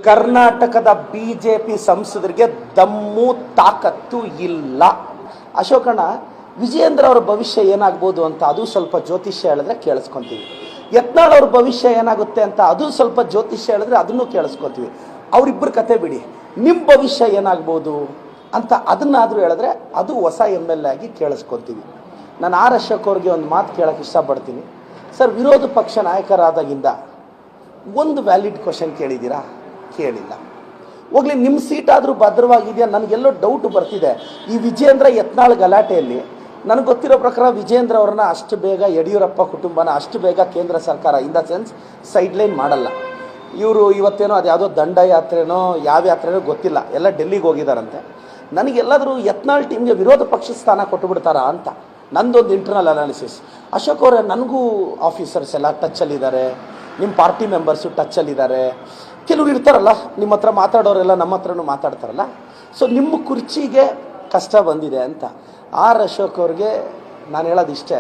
ಕರ್ನಾಟಕದ ಬಿಜೆಪಿ ಸಂಸದರಿಗೆ ದಮ್ಮು ತಾಕತ್ತು ಇಲ್ಲ. ಅಶೋಕಣ್ಣ, ವಿಜಯೇಂದ್ರ ಅವರ ಭವಿಷ್ಯ ಏನಾಗ್ಬೋದು ಅಂತ ಅದು ಸ್ವಲ್ಪ ಜ್ಯೋತಿಷ್ಯ ಹೇಳಿದ್ರೆ ಕೇಳಿಸ್ಕೊಂತೀವಿ. ಯತ್ನಾಳ್ ಅವ್ರ ಭವಿಷ್ಯ ಏನಾಗುತ್ತೆ ಅಂತ ಅದು ಸ್ವಲ್ಪ ಜ್ಯೋತಿಷ್ಯ ಹೇಳಿದ್ರೆ ಅದನ್ನು ಕೇಳಿಸ್ಕೊತೀವಿ. ಅವರಿಬ್ಬರ ಕತೆ ಬಿಡಿ, ನಿಮ್ಮ ಭವಿಷ್ಯ ಏನಾಗ್ಬೋದು ಅಂತ ಅದನ್ನಾದರೂ ಹೇಳಿದ್ರೆ ಅದು ಹೊಸ MLA ಆಗಿ ಕೇಳಿಸ್ಕೊತೀವಿ. ನಾನು ಆರ್ ಅಶೋಕ್ ಅವ್ರಿಗೆ ಒಂದು ಮಾತು ಕೇಳೋಕ್ಕೆ ಇಷ್ಟಪಡ್ತೀನಿ. ಸರ್, ವಿರೋಧ ಪಕ್ಷ ನಾಯಕರಾದಾಗಿಂದ ಒಂದು ವ್ಯಾಲಿಡ್ ಕ್ವಶನ್ ಕೇಳಿದ್ದೀರಾ? ಕೇಳಿಲ್ಲ. ಹೋಗ್ಲಿ, ನಿಮ್ಮ ಸೀಟ್ ಆದರೂ ಭದ್ರವಾಗಿದೆಯಾ? ನನಗೆಲ್ಲೋ ಡೌಟ್ ಬರ್ತಿದೆ. ಈ ವಿಜಯೇಂದ್ರ ಯತ್ನಾಳ್ ಗಲಾಟೆಯಲ್ಲಿ ನನಗೆ ಗೊತ್ತಿರೋ ಪ್ರಕಾರ ವಿಜಯೇಂದ್ರ ಅವ್ರನ್ನ ಅಷ್ಟು ಬೇಗ ಯಡಿಯೂರಪ್ಪ ಕುಟುಂಬನ ಅಷ್ಟು ಬೇಗ ಕೇಂದ್ರ ಸರ್ಕಾರ ಇನ್ ದ ಸೆನ್ಸ್ ಸೈಡ್ಲೈನ್ ಮಾಡಲ್ಲ. ಇವರು ಇವತ್ತೇನೋ ಅದು ಯಾವುದೋ ದಂಡಯಾತ್ರೆನೋ ಯಾವ ಯಾತ್ರೆನೋ ಗೊತ್ತಿಲ್ಲ, ಎಲ್ಲ ಡೆಲ್ಲಿಗೆ ಹೋಗಿದ್ದಾರಂತೆ. ನನಗೆಲ್ಲಾದರೂ ಯತ್ನಾಳ್ ಟೀಮ್ಗೆ ವಿರೋಧ ಪಕ್ಷ ಸ್ಥಾನ ಕೊಟ್ಟುಬಿಡ್ತಾರಾ ಅಂತ ನಂದೊಂದು ಇಂಟರ್ನಲ್ ಅನಾಲಿಸಿಸ್. ಅಶೋಕ್ ಅವರೇ, ನನಗೂ ಆಫೀಸರ್ಸ್ ಎಲ್ಲ ಟಚ್ಚಲ್ಲಿದ್ದಾರೆ, ನಿಮ್ಮ ಪಾರ್ಟಿ ಮೆಂಬರ್ಸು ಟಚ್ಚಲ್ಲಿದ್ದಾರೆ, ಕೆಲವರು ಇರ್ತಾರಲ್ಲ ನಿಮ್ಮ ಹತ್ರ ಮಾತಾಡೋರೆಲ್ಲ ನಮ್ಮ ಹತ್ರನೂ ಮಾತಾಡ್ತಾರಲ್ಲ. ಸೊ ನಿಮ್ಮ ಕುರ್ಚಿಗೆ ಕಷ್ಟ ಬಂದಿದೆ ಅಂತ ಆರ್ ಅಶೋಕ್ ಅವ್ರಿಗೆ ನಾನು ಹೇಳೋದು ಇಷ್ಟೇ.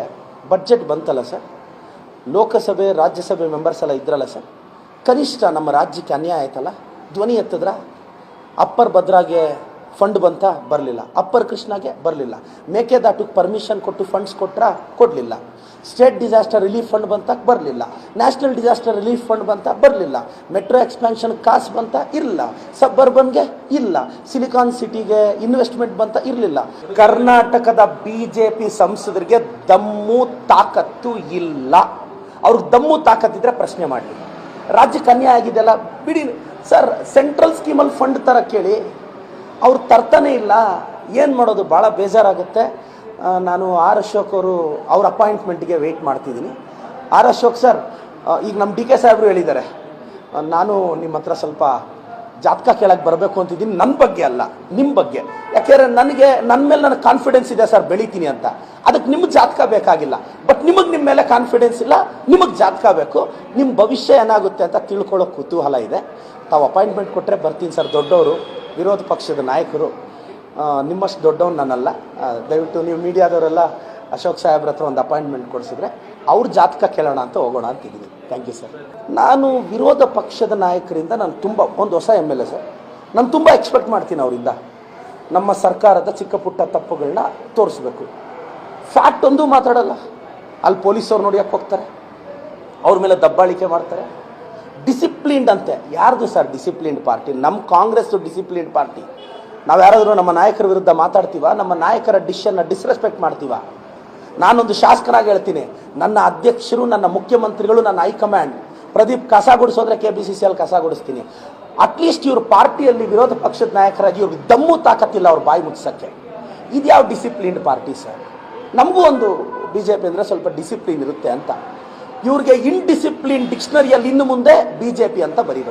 ಬಡ್ಜೆಟ್ ಬಂತಲ್ಲ ಸರ್, ಲೋಕಸಭೆ ರಾಜ್ಯಸಭೆ ಮೆಂಬರ್ಸ್ ಎಲ್ಲ ಇದ್ರಲ್ಲ ಸರ್, ಕನಿಷ್ಠ ನಮ್ಮ ರಾಜ್ಯಕ್ಕೆ ಅನ್ಯಾಯ ಆಯ್ತಲ್ಲ, ಧ್ವನಿ ಎತ್ತಿದ್ರ? ಅಪ್ಪರ್ ಭದ್ರಾಗೆ ಫಂಡ್ ಬಂತ? ಬರಲಿಲ್ಲ. ಅಪ್ಪರ್ ಕೃಷ್ಣಾಗೆ ಬರಲಿಲ್ಲ. ಮೇಕೆದಾಟಕ್ಕೆ ಪರ್ಮಿಷನ್ ಕೊಟ್ಟು ಫಂಡ್ಸ್ ಕೊಡಲಿಲ್ಲ. ಸ್ಟೇಟ್ ಡಿಸಾಸ್ಟರ್ ರಿಲೀಫ್ ಫಂಡ್ ಬಂತ? ಬರಲಿಲ್ಲ. ನ್ಯಾಷನಲ್ ಡಿಸಾಸ್ಟರ್ ರಿಲೀಫ್ ಫಂಡ್ ಬಂತ? ಬರಲಿಲ್ಲ. ಮೆಟ್ರೋ ಎಕ್ಸ್ಪ್ಯಾನ್ಷನ್ ಕಾಸು ಬಂತ? ಇರಲಿಲ್ಲ. ಸಬ್ಬರ್ಬನ್ಗೆ ಇಲ್ಲ. ಸಿಲಿಕಾನ್ ಸಿಟಿಗೆ ಇನ್ವೆಸ್ಟ್ಮೆಂಟ್ ಬಂತ? ಇರಲಿಲ್ಲ. ಕರ್ನಾಟಕದ ಬಿಜೆಪಿ ಸಂಸದರಿಗೆ ದಮ್ಮು ತಾಕತ್ತು ಇಲ್ಲ. ಅವ್ರಿಗೆ ದಮ್ಮು ತಾಕತ್ತಿದ್ರೆ ಪ್ರಶ್ನೆ ಮಾಡಲಿ. ರಾಜ್ಯಕ್ಕೆ ಅನ್ಯಾಯ ಆಗಿದೆಯಲ್ಲ ಬಿಡಿ ಸರ್, ಸೆಂಟ್ರಲ್ ಸ್ಕೀಮಲ್ಲಿ ಫಂಡ್ ತರ ಕೇಳಿ, ಅವ್ರು ತರ್ತಾನೆ ಇಲ್ಲ. ಏನು ಮಾಡೋದು? ಭಾಳ ಬೇಜಾರಾಗುತ್ತೆ. ನಾನು ಆರ್ ಅಶೋಕ್ ಅವ್ರ ಅಪಾಯಿಂಟ್ಮೆಂಟ್ಗೆ ವೆಯ್ಟ್ ಮಾಡ್ತಿದ್ದೀನಿ. ಆರ್ ಅಶೋಕ್ ಸರ್, ಈಗ ನಮ್ಮ DK ಸಾಹೇಬರು ಹೇಳಿದ್ದಾರೆ, ನಾನು ನಿಮ್ಮ ಹತ್ರ ಸ್ವಲ್ಪ ಜಾತಕ ಕೇಳಕ್ಕೆ ಬರಬೇಕು ಅಂತಿದ್ದೀನಿ. ನನ್ನ ಬಗ್ಗೆ ಅಲ್ಲ, ನಿಮ್ಮ ಬಗ್ಗೆ. ಯಾಕೆಂದರೆ ನನ್ನ ಮೇಲೆ ನನಗೆ ಕಾನ್ಫಿಡೆನ್ಸ್ ಇದೆ ಸರ್, ಬೆಳಿತೀನಿ ಅಂತ. ಅದಕ್ಕೆ ನಿಮಗೆ ಜಾತಕ ಬೇಕಾಗಿಲ್ಲ. ಬಟ್ ನಿಮಗೆ ನಿಮ್ಮ ಮೇಲೆ ಕಾನ್ಫಿಡೆನ್ಸ್ ಇಲ್ಲ, ನಿಮಗೆ ಜಾತಕ ಬೇಕು. ನಿಮ್ಮ ಭವಿಷ್ಯ ಏನಾಗುತ್ತೆ ಅಂತ ತಿಳ್ಕೊಳ್ಳೋ ಕುತೂಹಲ ಇದೆ. ತಾವು ಅಪಾಯಿಂಟ್ಮೆಂಟ್ ಕೊಟ್ಟರೆ ಬರ್ತೀನಿ ಸರ್. ದೊಡ್ಡವರು, ವಿರೋಧ ಪಕ್ಷದ ನಾಯಕರು, ನಿಮ್ಮಷ್ಟು ದೊಡ್ಡವ್ನು ನಾನಲ್ಲ. ದಯವಿಟ್ಟು ನೀವು ಮೀಡಿಯಾದವರೆಲ್ಲ ಅಶೋಕ್ ಸಾಹೇಬ್ರ ಹತ್ರ ಒಂದು ಅಪಾಯಿಂಟ್ಮೆಂಟ್ ಕೊಡಿಸಿದ್ರೆ ಅವ್ರ ಜಾತಕ ಕೇಳೋಣ ಅಂತ ಹೋಗೋಣ ಅಂತಿದ್ದೀನಿ. Thank you sir. ನಾನು ವಿರೋಧ ಪಕ್ಷದ ನಾಯಕರಿಂದ ನಾನು ತುಂಬ ಒಂದು ಹೊಸ MLA ಸರ್, ನಾನು ತುಂಬ ಎಕ್ಸ್ಪೆಕ್ಟ್ ಮಾಡ್ತೀನಿ ಅವರಿಂದ. ನಮ್ಮ ಸರ್ಕಾರದ ಚಿಕ್ಕ ಪುಟ್ಟ ತಪ್ಪುಗಳನ್ನ ತೋರಿಸ್ಬೇಕು. ಫ್ಯಾಕ್ಟ್ ಒಂದು ಮಾತಾಡಲ್ಲ. ಅಲ್ಲಿ ಪೊಲೀಸವ್ರು ನೋಡಿಯಕ್ಕೆ ಹೋಗ್ತಾರೆ, ಅವ್ರ ಮೇಲೆ ದಬ್ಬಾಳಿಕೆ ಮಾಡ್ತಾರೆ. ಡಿಸಿಪ್ಲಿನ್ಡ್ ಅಂತೆ. ಯಾರ್ದು ಸರ್ ಡಿಸಿಪ್ಲಿನ್ಡ್ ಪಾರ್ಟಿ? ನಮ್ಮ ಕಾಂಗ್ರೆಸ್ ಡಿಸಿಪ್ಲಿನ್ಡ್ ಪಾರ್ಟಿ. ನಾವು ಯಾರಾದರೂ ನಮ್ಮ ನಾಯಕರ ವಿರುದ್ಧ ಮಾತಾಡ್ತೀವ? ನಮ್ಮ ನಾಯಕರ ಡಿಶನ್ನು ಡಿಸ್ರೆಸ್ಪೆಕ್ಟ್ ಮಾಡ್ತೀವ? ನಾನೊಂದು ಶಾಸಕನಾಗಿ ಹೇಳ್ತೀನಿ, ನನ್ನ ಅಧ್ಯಕ್ಷರು, ನನ್ನ ಮುಖ್ಯಮಂತ್ರಿಗಳು, ನನ್ನ ಹೈಕಮಾಂಡ್ ಪ್ರದೀಪ್ ಕಸ ಗುಡಿಸೋದ್ರೆ KPCCL ಕಸ ಗುಡಿಸ್ತೀನಿ. ಅಟ್ಲೀಸ್ಟ್ ಇವ್ರ ಪಾರ್ಟಿಯಲ್ಲಿ ವಿರೋಧ ಪಕ್ಷದ ನಾಯಕರಾಗಿ ಇವ್ರಿಗೆ ದಮ್ಮು ತಾಕತ್ತಿಲ್ಲ ಅವ್ರ ಬಾಯಿ ಮುಚ್ಚಕ್ಕೆ. ಇದು ಯಾವ ಡಿಸಿಪ್ಲಿನ್ಡ್ ಪಾರ್ಟಿ ಸರ್? ನಮಗೂ ಒಂದು BJP ಅಂದರೆ ಸ್ವಲ್ಪ ಡಿಸಿಪ್ಲಿನ್ ಇರುತ್ತೆ ಅಂತ. ಇವ್ರಿಗೆ ಇನ್ಡಿಸಿಪ್ಲಿನ್ ಡಿಕ್ಷನರಿಯಲ್ಲಿ ಇನ್ನು ಮುಂದೆ BJP ಅಂತ ಬರೀಬೇಕು.